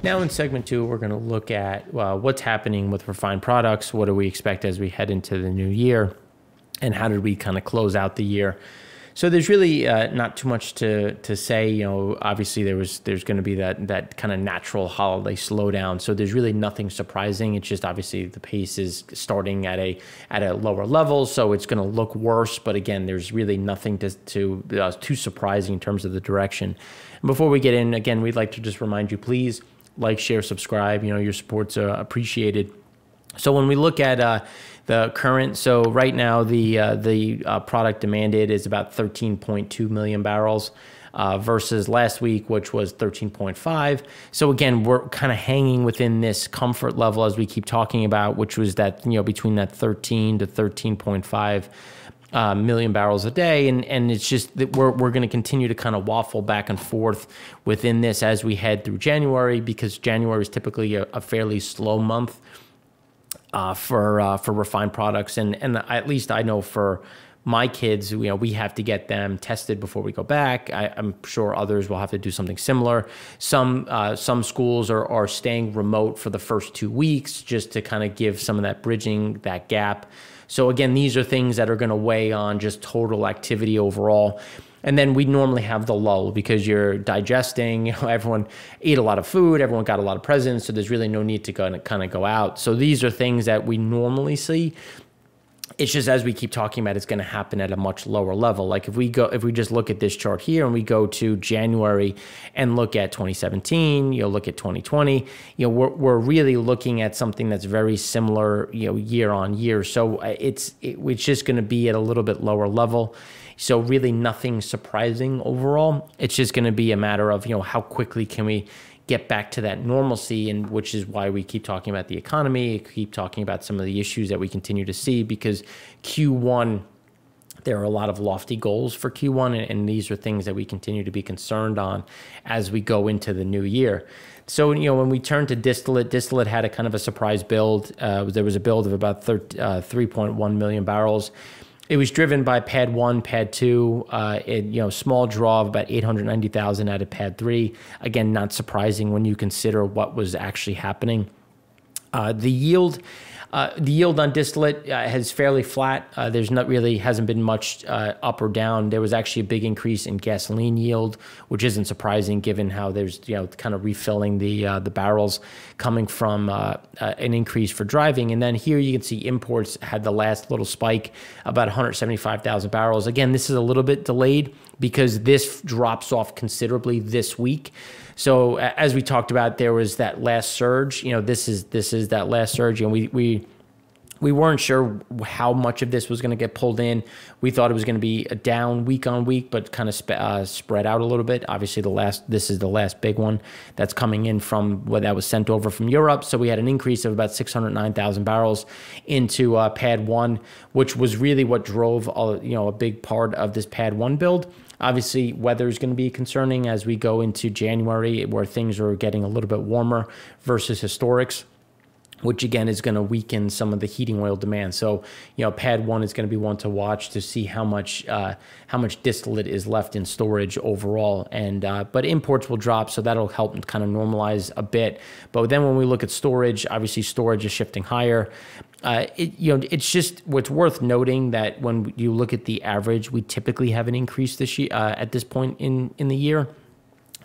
Now in segment 2, we're going to look at what's happening with refined products. What do we expect as we head into the new year? And how did we kind of close out the year? So there's really not too much to say. You know, obviously there's going to be that kind of natural holiday slowdown. So there's really nothing surprising. It's just obviously the pace is starting at a lower level, so it's going to look worse. But again, there's really nothing too surprising in terms of the direction. And before we get in, again, we'd like to just remind you, please like, share, subscribe. You know, your support's appreciated. So when we look at the current, so right now the product demanded is about 13.2 million barrels versus last week, which was 13.5. So again, we're kind of hanging within this comfort level as we keep talking about, which was that, you know, between that 13 to 13.5 million barrels a day, and it's just that we're going to continue to kind of waffle back and forth within this as we head through January, because January is typically a fairly slow month for refined products, and at least I know for my kids, you know, we have to get them tested before we go back. I'm sure others will have to do something similar. Some schools are staying remote for the first 2 weeks just to kind of give some of that bridging, that gap. So again, these are things that are going to weigh on just total activity overall. And then we normally have the lull because you're digesting, you know, everyone ate a lot of food, everyone got a lot of presents, so there's really no need to kind of go out. So these are things that we normally see. It's just, as we keep talking about, it's going to happen at a much lower level. Like if we just look at this chart here and we go to January and look at 2017, you know, look at 2020, you know, we're really looking at something that's very similar, you know, year on year. So it's just going to be at a little bit lower level. So really nothing surprising overall. It's just going to be a matter of, you know, how quickly can we get back to that normalcy, and which is why we keep talking about the economy, keep talking about some of the issues that we continue to see, because Q1, there are a lot of lofty goals for Q1, and these are things that we continue to be concerned on as we go into the new year. So, you know, when we turn to distillate had a kind of a surprise build. There was a build of about 3.1 million barrels. It was driven by Pad 1, Pad 2, you know, small draw of about 890,000 out of Pad 3. Again, not surprising when you consider what was actually happening. The yield on distillate is fairly flat. There's not really, hasn't been much up or down. There was actually a big increase in gasoline yield, which isn't surprising given how there's, you know, kind of refilling the barrels coming from an increase for driving. And then here you can see imports had the last little spike, about 175,000 barrels. Again, this is a little bit delayed because this drops off considerably this week. So as we talked about, there was that last surge. You know, this is that last surge, and we weren't sure how much of this was going to get pulled in. We thought it was going to be a down week on week, but kind of spread out a little bit. Obviously, this is the last big one that's coming in from what that was sent over from Europe. So we had an increase of about 609,000 barrels into Pad 1, which was really what drove you know, a big part of this Pad 1 build. Obviously, weather is going to be concerning as we go into January, where things are getting a little bit warmer versus historics, which again is going to weaken some of the heating oil demand. So, you know, Pad 1 is going to be one to watch to see how much distillate is left in storage overall. And but imports will drop, so that'll help kind of normalize a bit. But then when we look at storage, obviously storage is shifting higher. You know, it's just what's worth noting that when you look at the average, we typically have an increase this year at this point in the year.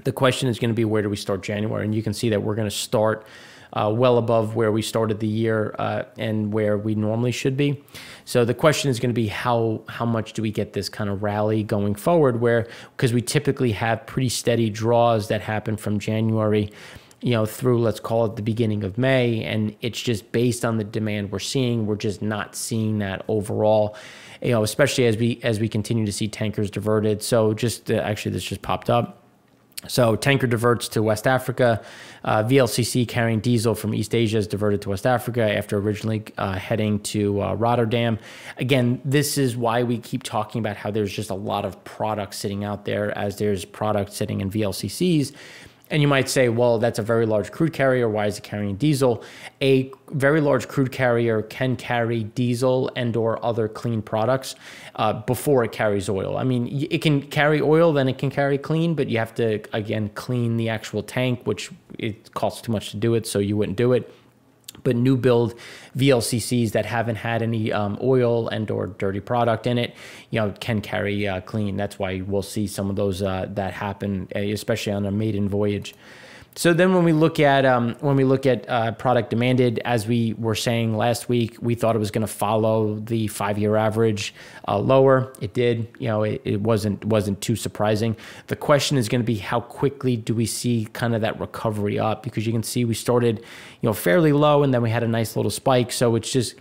The question is going to be, where do we start January? And you can see that we're going to start well above where we started the year and where we normally should be. So the question is going to be how much do we get this kind of rally going forward, where, because we typically have pretty steady draws that happen from January, you know, through, let's call it the beginning of May, and it's just based on the demand we're seeing. We're just not seeing that overall, you know, especially as we continue to see tankers diverted. So just actually, this just popped up. So tanker diverts to West Africa. VLCC carrying diesel from East Asia is diverted to West Africa after originally heading to Rotterdam. Again, this is why we keep talking about how there's just a lot of product sitting out there, as there's product sitting in VLCCs. And you might say, well, that's a very large crude carrier. Why is it carrying diesel? A very large crude carrier can carry diesel and or other clean products before it carries oil. I mean, it can carry oil, then it can carry clean, but you have to, again, clean the actual tank, which it costs too much to do it, so you wouldn't do it. But new build VLCCs that haven't had any oil and or dirty product in it, can carry clean. That's why we'll see some of those that happen, especially on a maiden voyage. So then when we look at product demanded, as we were saying last week, we thought it was going to follow the 5-year average lower. It did. It wasn't too surprising. The question is going to be, how quickly do we see kind of that recovery up? Because you can see we started fairly low, and then we had a nice little spike. So it's just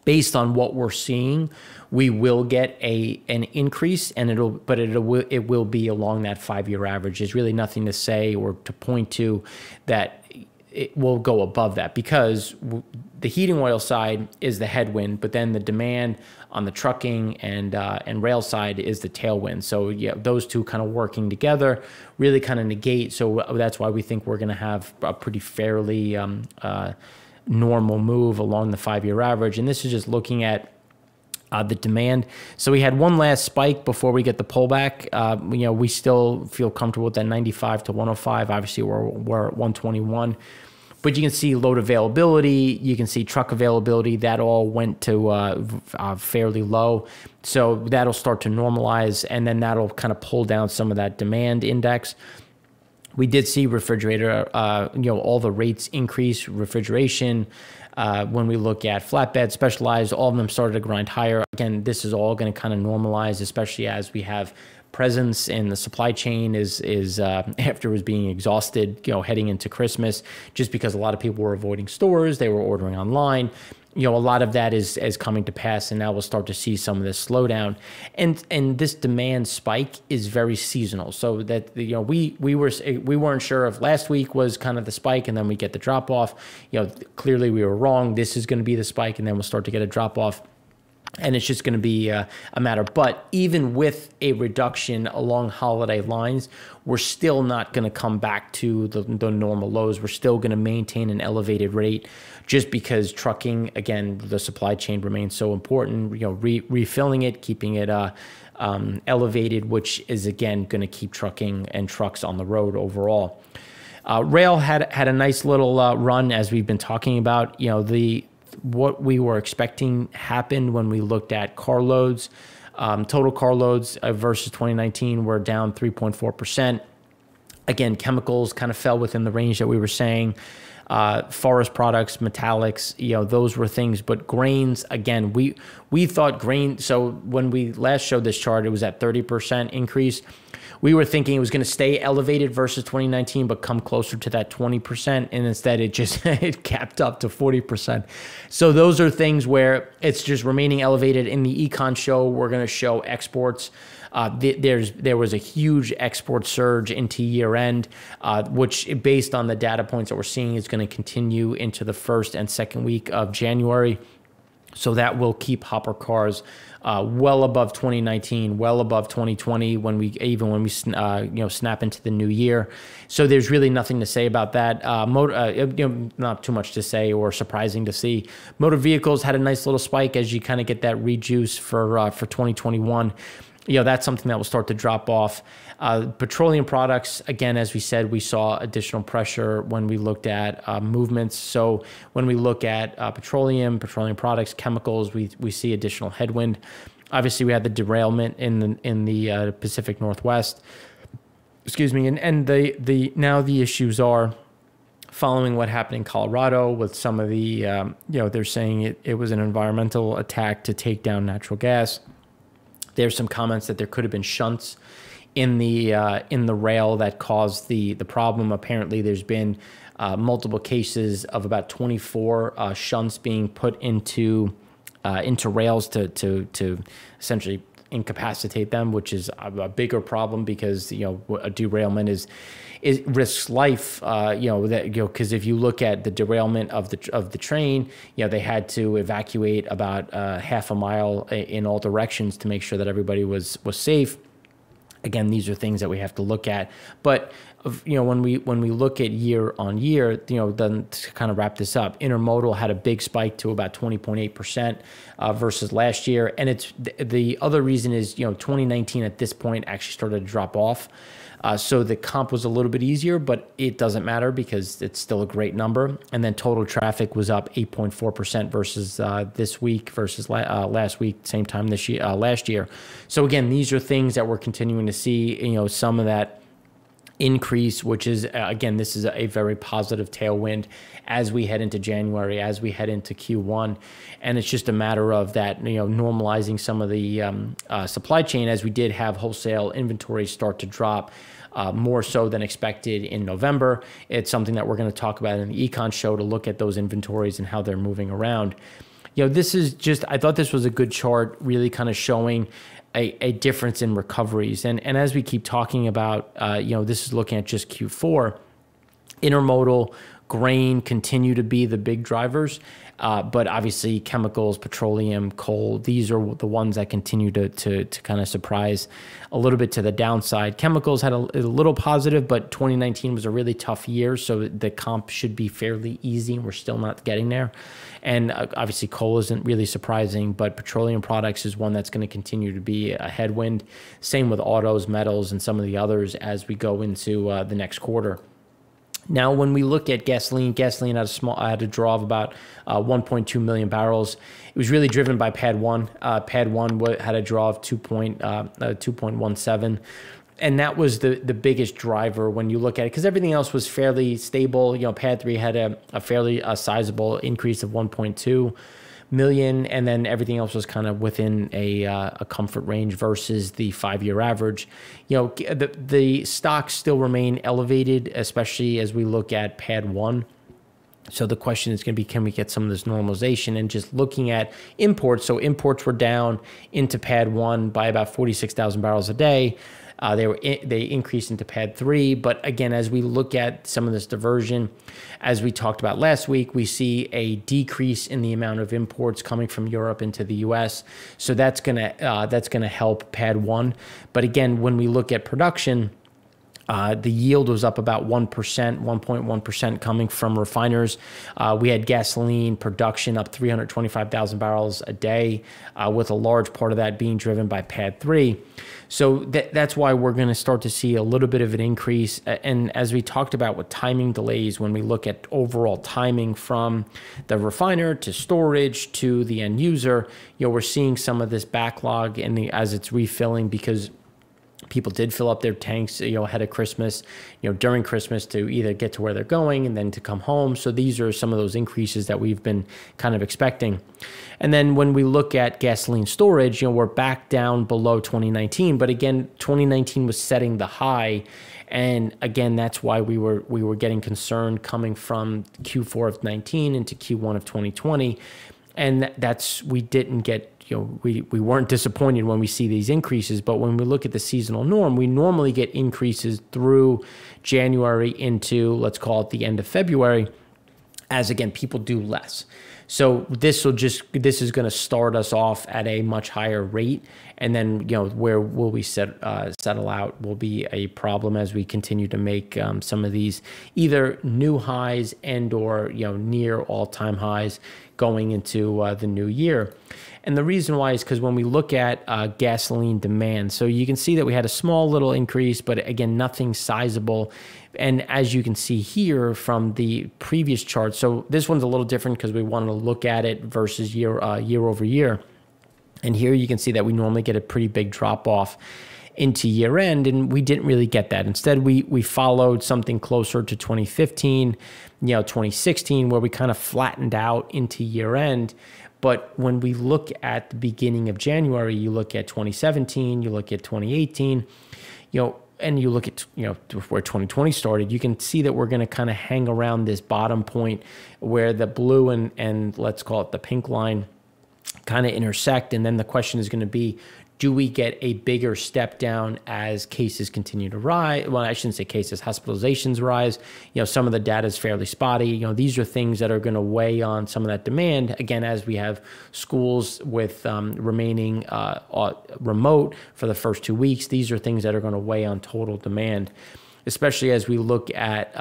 based on what we're seeing, we will get an increase, and it will be along that 5-year average. There's really nothing to say or to point to that it will go above that, because the heating oil side is the headwind, but then the demand on the trucking and rail side is the tailwind. So those two kind of working together really kind of negate. So that's why we think we're going to have a pretty fairly normal move along the 5-year average. And this is just looking at the demand. So we had one last spike before we get the pullback. We still feel comfortable with that 95 to 105. Obviously, we're at 121. But you can see load availability, you can see truck availability, that all went to fairly low. So that'll start to normalize, and then that'll kind of pull down some of that demand index. We did see refrigerator, all the rates increase, refrigeration. When we look at flatbed, specialized, all of them started to grind higher. Again, this is all going to kind of normalize, especially as we have presence in the supply chain is after it was being exhausted, heading into Christmas, just because a lot of people were avoiding stores, they were ordering online. A lot of that is coming to pass, and now we'll start to see some of this slowdown. And this demand spike is very seasonal. So that we weren't sure if last week was kind of the spike, and then we get the drop off. Clearly we were wrong. This is going to be the spike, and then we'll start to get a drop off. And it's just going to be a matter. But even with a reduction along holiday lines, we're still not going to come back to the normal lows. We're still going to maintain an elevated rate, just because trucking, again, the supply chain remains so important. Refilling it, keeping it elevated, which is, again, going to keep trucking and trucks on the road overall. Rail had a nice little run, as we've been talking about. What we were expecting happened when we looked at carloads. Total carloads versus 2019 were down 3.4%. Again, chemicals kind of fell within the range that we were saying. Forest products, metallics, those were things. But grains, again, we thought grain. So when we last showed this chart, it was at 30% increase. We were thinking it was going to stay elevated versus 2019, but come closer to that 20%. And instead it capped up to 40%. So those are things where it's just remaining elevated. In the econ show, we're going to show exports. There was a huge export surge into year end, which, based on the data points that we're seeing, is going to continue into the first and second week of January. So that will keep hopper cars well above 2019, well above 2020 when we snap into the new year. So there's really nothing to say about that. Not too much to say or surprising to see. Motor vehicles had a nice little spike as you kind of get that rejuice for 2021. That's something that will start to drop off. Petroleum products, again, as we said, we saw additional pressure when we looked at movements. So when we look at petroleum products, chemicals, we see additional headwind. Obviously, we had the derailment in the Pacific Northwest. Excuse me, and the issues are, following what happened in Colorado with some of the they're saying it was an environmental attack to take down natural gas. There's some comments that there could have been shunts in the rail that caused the problem. Apparently, there's been multiple cases of about 24 shunts being put into rails to essentially incapacitate them, which is a bigger problem because a derailment is risks life. Because if you look at the derailment of the train, they had to evacuate about half a mile in all directions to make sure that everybody was safe. Again, these are things that we have to look at. But when we look at year on year, then to kind of wrap this up, intermodal had a big spike to about 20.8% versus last year. And it's the other reason is 2019 at this point actually started to drop off. So the comp was a little bit easier, but it doesn't matter because it's still a great number. And then total traffic was up 8.4% versus this week versus last week, same time this year, last year. So again, these are things that we're continuing to see, some of that increase, which is, again, this is a very positive tailwind as we head into January, as we head into Q1. And it's just a matter of that, normalizing some of the supply chain, as we did have wholesale inventory start to drop more so than expected in November. It's something that we're going to talk about in the Econ show to look at those inventories and how they're moving around. This is just, I thought this was a good chart, really kind of showing a difference in recoveries. And as we keep talking about, this is looking at just Q4, intermodal, grain continue to be the big drivers. But obviously chemicals, petroleum, coal, these are the ones that continue to kind of surprise a little bit to the downside. Chemicals had a little positive, but 2019 was a really tough year, so the comp should be fairly easy, and we're still not getting there. And obviously coal isn't really surprising, but petroleum products is one that's going to continue to be a headwind. Same with autos, metals, and some of the others as we go into the next quarter. Now, when we look at gasoline had a draw of about 1.2 million barrels. It was really driven by Pad 1. Pad 1 had a draw of 2.17. And that was the biggest driver when you look at it, because everything else was fairly stable. Pad 3 had a fairly sizable increase of 1.2 million, and then everything else was kind of within a comfort range versus the 5-year average. The stocks still remain elevated, especially as we look at Pad 1. So the question is going to be, can we get some of this normalization? And just looking at imports, so imports were down into Pad 1 by about 46,000 barrels a day. They increased into Pad 3, but again, as we look at some of this diversion, as we talked about last week, we see a decrease in the amount of imports coming from Europe into the U.S. So that's gonna help Pad 1. But again, when we look at production, the yield was up about 1%, 1.1% coming from refiners. We had gasoline production up 325,000 barrels a day, with a large part of that being driven by Pad 3. So that's why we're going to start to see a little bit of an increase. And as we talked about with timing delays, when we look at overall timing from the refiner to storage to the end user, we're seeing some of this backlog as it's refilling, because people did fill up their tanks, ahead of Christmas, during Christmas, to either get to where they're going and then to come home. So these are some of those increases that we've been kind of expecting. And then when we look at gasoline storage, we're back down below 2019. But again, 2019 was setting the high. And again, that's why we were getting concerned coming from Q4 of 19 into Q1 of 2020. And we didn't get, we weren't disappointed when we see these increases, but when we look at the seasonal norm, we normally get increases through January into, let's call it, the end of February, as again, people do less. So this is going to start us off at a much higher rate, and then where will we settle out will be a problem as we continue to make some of these either new highs and or near all-time highs going into the new year. And the reason why is because when we look at gasoline demand, so you can see that we had a small little increase, but again, nothing sizable. And as you can see here from the previous chart, so this one's a little different because we want to look at it versus year over year. And here you can see that we normally get a pretty big drop off into year end, and we didn't really get that. Instead, we followed something closer to 2015, 2016, where we kind of flattened out into year end. But when we look at the beginning of January, you look at 2017, you look at 2018, and you look at where 2020 started, you can see that we're going to kind of hang around this bottom point where the blue and let's call it the pink line kind of intersect. And then the question is going to be, Do we get a bigger step down as cases continue to rise? Well, I shouldn't say cases, hospitalizations rise. Some of the data is fairly spotty. These are things that are going to weigh on some of that demand. Again, as we have schools with remaining remote for the first 2 weeks, these are things that are going to weigh on total demand, especially as we look at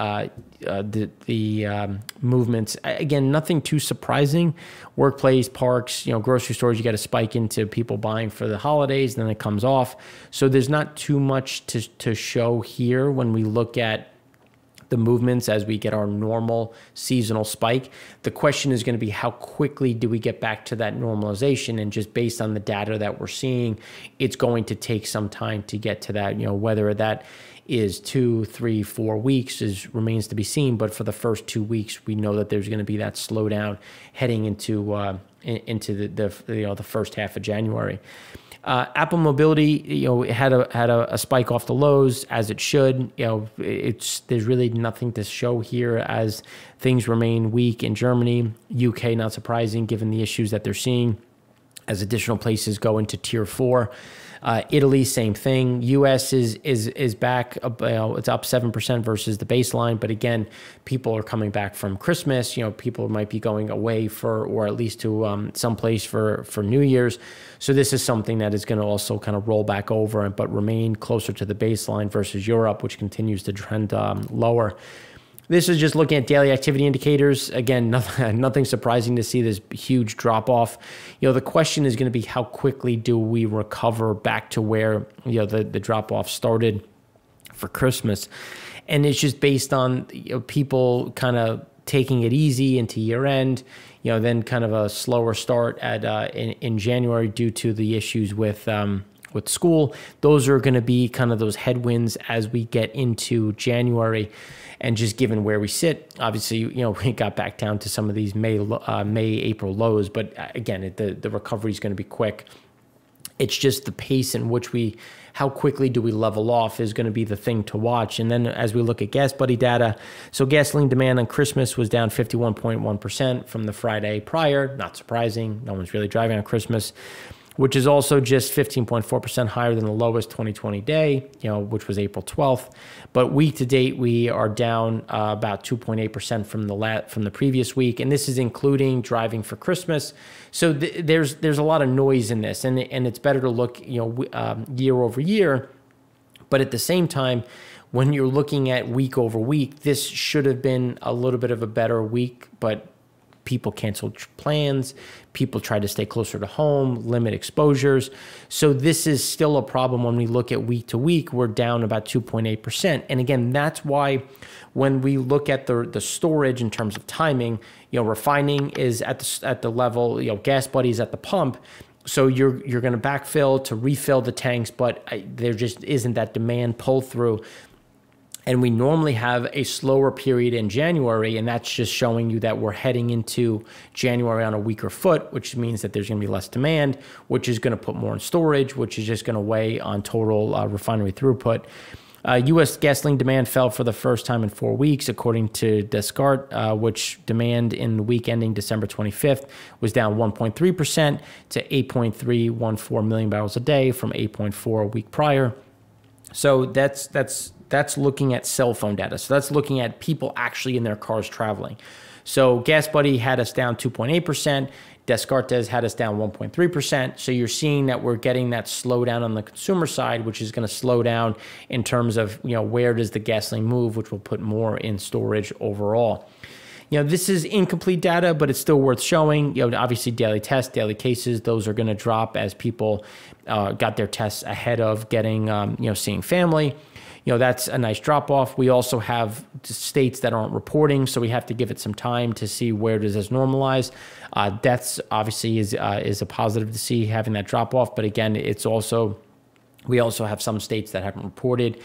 the movements. Again, nothing too surprising. Workplace, parks, grocery stores, you got a spike into people buying for the holidays, and then it comes off. So there's not too much to show here when we look at the movements as we get our normal seasonal spike. The question is going to be how quickly do we get back to that normalization? And just based on the data that we're seeing, it's going to take some time to get to that. Whether that is 2, 3, 4 weeks remains to be seen. But for the first 2 weeks, we know that there's going to be that slowdown heading into the first half of January. Apple Mobility, had a spike off the lows, as it should. There's really nothing to show here as things remain weak in Germany. UK, not surprising given the issues that they're seeing as additional places go into tier 4. Italy, same thing. US is back. It's up 7% versus the baseline. But again, people are coming back from Christmas. People might be going away or at least to some place for New Year's. So this is something that is going to also kind of roll back over, but remain closer to the baseline versus Europe, which continues to trend lower. This is just looking at daily activity indicators. Again, nothing surprising to see this huge drop off. The question is going to be how quickly do we recover back to where the drop off started for Christmas, and it's just based on people kind of taking it easy into year end. Then kind of a slower start in January due to the issues with school. Those are going to be kind of those headwinds as we get into January. And just given where we sit, obviously, we got back down to some of these May, April lows. But again, the recovery is going to be quick. It's just the pace in which how quickly do we level off is going to be the thing to watch. And then as we look at Gas Buddy data, so gasoline demand on Christmas was down 51.1% from the Friday prior. Not surprising. No one's really driving on Christmas, which is also just 15.4% higher than the lowest 2020 day, which was April 12th. But week to date, we are down about 2.8% from the previous week, and this is including driving for Christmas. So there's a lot of noise in this, and it's better to look year over year. But at the same time, when you're looking at week over week, this should have been a little bit of a better week, but people canceled plans. People tried to stay closer to home, limit exposures. So this is still a problem when we look at week to week. We're down about 2.8%. And again, that's why when we look at the storage in terms of timing, refining is at the level, Gas Buddy is at the pump. So you're going to backfill to refill the tanks, but there just isn't that demand pull through. And we normally have a slower period in January, and that's just showing you that we're heading into January on a weaker foot, which means that there's going to be less demand, which is going to put more in storage, which is just going to weigh on total refinery throughput. U.S. gasoline demand fell for the first time in 4 weeks, according to Descartes, which demand in the week ending December 25th was down 1.3% to 8.314 million barrels a day from 8.4 a week prior. So that's looking at cell phone data. So that's looking at people actually in their cars traveling. So Gas Buddy had us down 2.8%. Descartes had us down 1.3%. So you're seeing that we're getting that slowdown on the consumer side, which is going to slow down in terms of, where does the gasoline move, which will put more in storage overall. This is incomplete data, but it's still worth showing. Obviously daily tests, daily cases, those are going to drop as people got their tests ahead of getting, seeing family. That's a nice drop off. We also have states that aren't reporting, so we have to give it some time to see where does this normalize. Deaths obviously is a positive to see having that drop off, but again, we also have some states that haven't reported.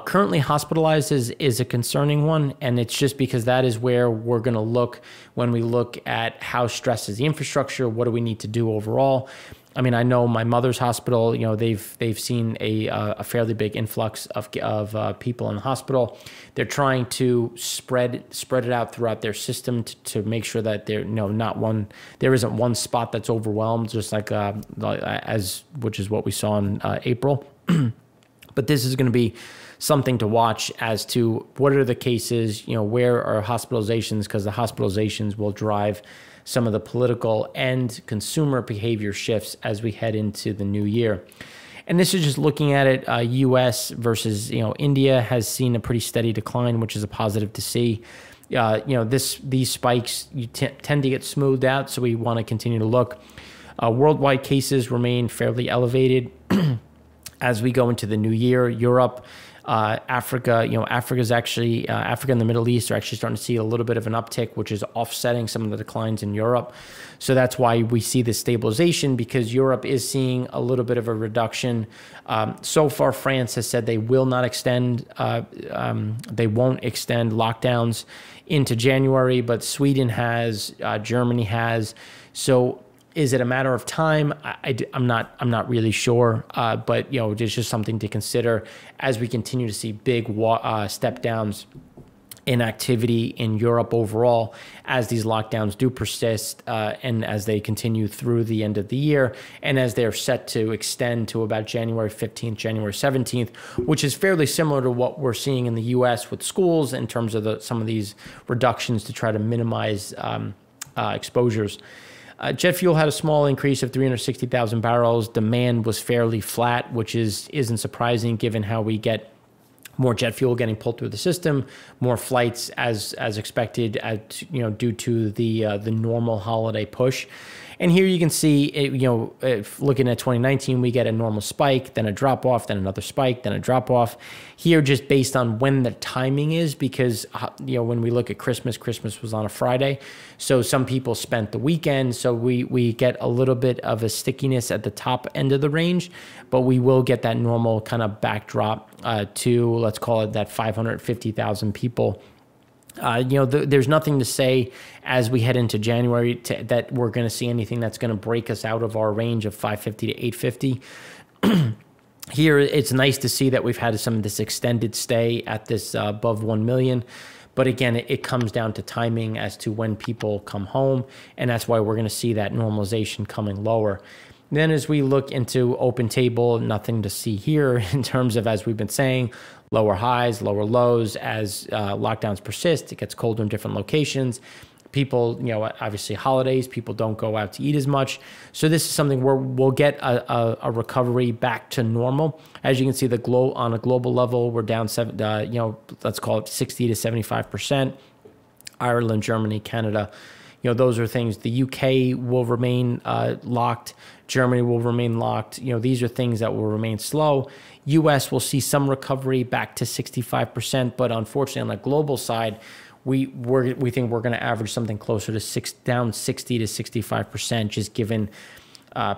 Currently hospitalized is a concerning one, and it's just because that is where we're going to look when we look at how stressed is the infrastructure, what do we need to do overall. I mean, I know my mother's hospital, you know, they've seen a fairly big influx of people in the hospital. They're trying to spread it out throughout their system to make sure that there isn't one spot that's overwhelmed, just like which is what we saw in April. But this is going to be something to watch as to what are the cases, you know, where are hospitalizations, because the hospitalizations will drive some of the political and consumer behavior shifts as we head into the new year. And this is just looking at it, U.S. versus, you know, India has seen a pretty steady decline, which is a positive to see. You know, these spikes tend to get smoothed out, so we want to continue to look. Worldwide cases remain fairly elevated as we go into the new year. Europe, Africa, you know, Africa and the Middle East are actually starting to see a little bit of an uptick, which is offsetting some of the declines in Europe. So that's why we see this stabilization, because Europe is seeing a little bit of a reduction. So far, France has said they will not extend, they won't extend lockdowns into January, but Sweden has, Germany has. So is it a matter of time? I'm not really sure, but you know, it's just something to consider as we continue to see big step downs in activity in Europe overall, as these lockdowns do persist, and as they continue through the end of the year, and as they're set to extend to about January 15th, January 17th, which is fairly similar to what we're seeing in the U.S. with schools in terms of some of these reductions to try to minimize exposures. Jet fuel had a small increase of 360,000 barrels. Demand was fairly flat, which isn't surprising given how we get more jet fuel getting pulled through the system, more flights as expected, due to the normal holiday push. And here you can see, looking at 2019, we get a normal spike, then a drop off, then another spike, then a drop off. Here, just based on when the timing is, because when we look at Christmas was on a Friday, so some people spent the weekend. So we get a little bit of a stickiness at the top end of the range, but we will get that normal kind of backdrop to, let's call it, that 550,000 people. There's nothing to say as we head into January that we're going to see anything that's going to break us out of our range of 550 to 850. Here, it's nice to see that we've had some of this extended stay at this above 1 million. But again, it comes down to timing as to when people come home, and that's why we're going to see that normalization coming lower. Then as we look into open table, nothing to see here in terms of, as we've been saying, lower highs, lower lows. As lockdowns persist, it gets colder in different locations. People, obviously holidays, people don't go out to eat as much. So this is something where we'll get a recovery back to normal. As you can see, on a global level, we're down, let's call it 60 to 75%. Ireland, Germany, Canada, those are things. The UK will remain locked. Germany will remain locked. These are things that will remain slow. US will see some recovery back to 65%, but unfortunately on the global side, we think we're going to average something closer to down 60 to 65%, just given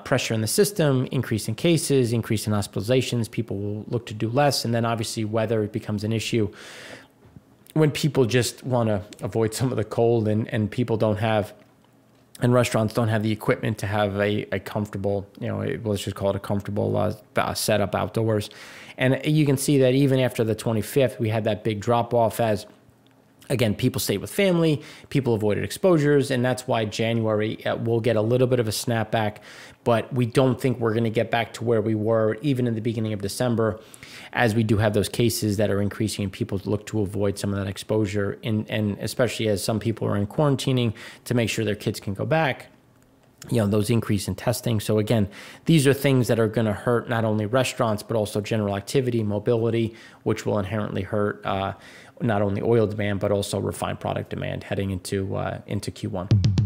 pressure in the system, increase in cases, increase in hospitalizations. People will look to do less, and then obviously weather becomes an issue when people just want to avoid some of the cold, and people don't have, and restaurants don't have the equipment to have a comfortable, let's just call it a comfortable setup outdoors. And you can see that even after the 25th, we had that big drop off as, again, people stayed with family, people avoided exposures, and that's why January will get a little bit of a snapback, but we don't think we're going to get back to where we were even in the beginning of December, as we do have those cases that are increasing and people look to avoid some of that exposure, and especially as some people are in quarantining to make sure their kids can go back, those increase in testing. So again, these are things that are going to hurt not only restaurants, but also general activity, mobility, which will inherently hurt not only oil demand, but also refined product demand heading into Q1.